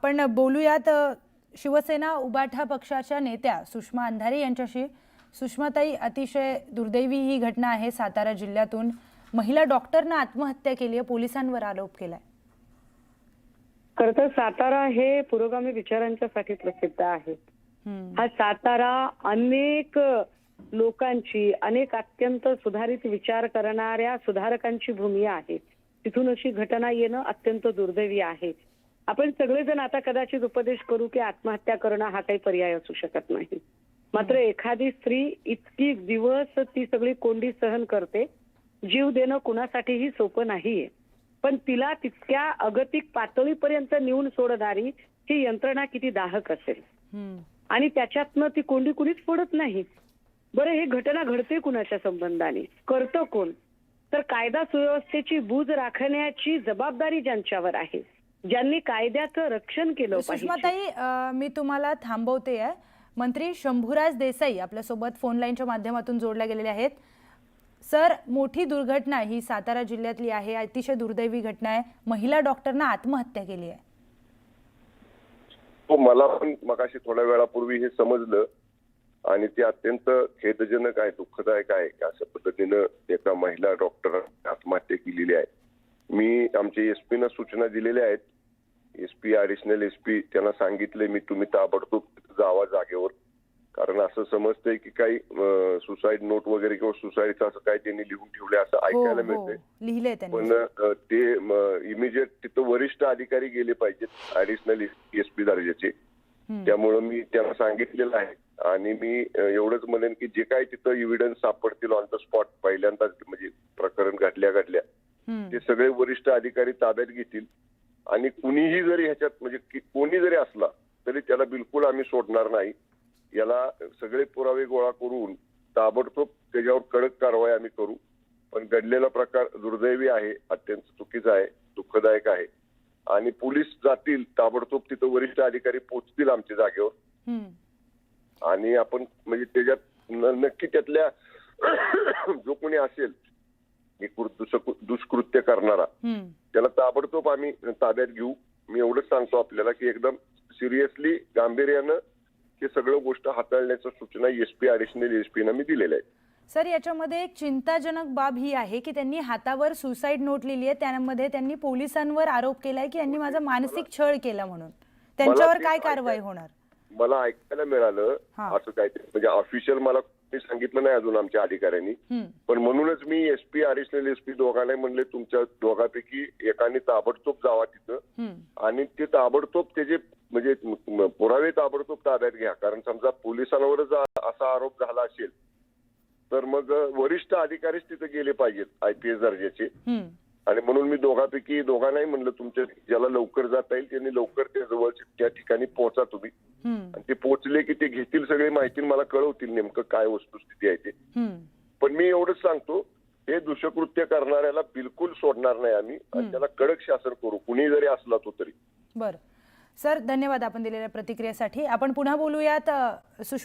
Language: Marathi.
आपण बोलूयात शिवसेना उबाठा पक्षाच्या नेत्या सुषमा अंधारे यांच्याशी। सुषमाताई, अतिशय दुर्दैवी ही घटना आहे। सातारा जिल्ह्यातून महिला डॉक्टरने आत्महत्या केली आहे, पोलिसांवर आरोप केलाय। खरं तर सातारा हे पुरोगामी विचारांच्यासाठी प्रसिद्ध आहे। हा सातारा अनेक लोकांची, अनेक अत्यंत सुधारित विचार करणाऱ्या सुधारकांची भूमी आहे। तिथून अशी घटना येणं अत्यंत दुर्दैवी आहे। आपण सगळेजण आता कदाचित उपदेश करू की आत्महत्या करणं हा काही पर्याय असू शकत नाही, मात्र एखादी स्त्री इतकी दिवस ती सगळी कोंडी सहन करते, जीव देणं कुणासाठीही सोपं नाहीये, पण तिला तितक्या अगतिक पातळीपर्यंत नेऊन सोडणारी ही यंत्रणा किती दाहक असेल आणि त्याच्यातनं ती कोंडी कुणीच फोडत नाही। बरं, हे घटना घडते कुणाच्या संबंधाने, करतं कोण? तर कायदा सुव्यवस्थेची बूज राखण्याची जबाबदारी ज्यांच्यावर आहे, ज्यांनी कायद्याचं रक्षण केलं पाहिजे। सुषमाताई, मी तुम्हाला थांबवते आहे। मंत्री शंभूराज देसाई आपल्या सोबत फोन लाईनच्या माध्यमातून जोडल्या गेलेले आहेत। सर, मोठी दुर्घटना ही सातारा जिल्ह्यातली आहे, अतिशय दुर्दैवी घटना आहे। महिला डॉक्टरने आत्महत्या केली आहे। हो, मला पण मगाशी थोड्या वेळापूर्वी हे समजलं आणि ते अत्यंत खेदजनक आहे, दुःखदायक आहे की अशा पद्धतीनं एका महिला डॉक्टरने आत्महत्या केलेली आहे। मी आमच्या एसपी ना सूचना दिलेल्या आहेत, एसपी ॲडिशनल एसपी त्यांना सांगितले मी तुम्ही ताबडतोब जावा जागेवर, कारण असं समजतंय की काही सुसाईड नोट वगैरे किंवा सुसाईडचं असं काही त्यांनी लिहून ठेवले असं ऐकायला मिळतंय। पण ते इमिजिएट तिथं वरिष्ठ अधिकारी गेले पाहिजेत, ॲडिशनल एसपी दर्जाचे। त्यामुळे मी त्यांना सांगितलेलं आहे आणि मी एवढंच म्हणेन की जे काही तिथं एव्हिडन्स सापडतील ऑन द स्पॉट, पहिल्यांदाच म्हणजे प्रकरण घडल्या ते सगळे वरिष्ठ अधिकारी ताब्यात घेतील आणि कुणीही जरी ह्याच्यात म्हणजे कोणी जरी असला तरी त्याला बिलकुल आम्ही सोडणार नाही। याला सगळे पुरावे गोळा करून ताबडतोब त्याच्यावर कडक कारवाई आम्ही करू। पण घडलेला प्रकार दुर्दैवी आहे, अत्यंत चुकीचा आहे, दुःखदायक आहे आणि पोलीस जातील ताबडतोब, तिथं वरिष्ठ अधिकारी पोहोचतील आमच्या जागेवर आणि आपण म्हणजे त्याच्यात नक्की त्यातल्या जो कोणी असेल दुष्कृत्य करणारा त्याला ताबडतोब आम्ही ताब्यात घेऊ। मी एवढंच सांगतो आपल्याला की एकदम सिरियसली गांभीर्यानं हे सगळं गोष्ट हाताळण्याच्या सूचना एसपी ॲडिशनल एसपीना मी दिलेल्या आहेत। सर, याच्यामध्ये एक चिंताजनक बाब ही आहे की त्यांनी हातावर सुसाईड नोट लिहिली आहे, त्यामध्ये त्यांनी पोलिसांवर आरोप केलाय की यांनी माझा मानसिक छळ केला म्हणून। त्यांच्यावर काय कारवाई होणार? मला ऐकायला मिळालं असं काहीतरी, म्हणजे ऑफिशियल मला सांगितलं नाही अजून आमच्या अधिकाऱ्यांनी, पण म्हणूनच मी एसपी ॲडिशनल एसपी दोघांना म्हणले तुमच्या दोघांपैकी एकाने ताबडतोब जावा तिथं आणि ते ताबडतोब त्याचे म्हणजे पुरावे ताबडतोब ताब्यात घ्या, कारण समजा पोलिसांवरच असा आरोप झाला असेल तर मग वरिष्ठ अधिकारीच तिथे गेले पाहिजेत IPS दर्जाचे। आणि म्हणून मी दोघांनाही म्हणलं तुमच्या ज्याला लवकर जाता येईल त्यांनी लवकर त्या जवळच्या त्या ठिकाणी पोहोचा तुम्ही, आणि ते पोहोचले की ते घेतील सगळी माहिती, मला कळवतील नेमकं काय वस्तुस्थिती आहे ते। पण मी एवढंच सांगतो, हे दुष्कृत्य करणाऱ्याला बिलकुल सोडणार नाही आम्ही आणि त्याला कडक शासन करू, कुणी जरी असला तो तरी। बरं सर, धन्यवाद आपण दिलेल्या प्रतिक्रियेसाठी। आपण पुन्हा बोलूयात सुषमा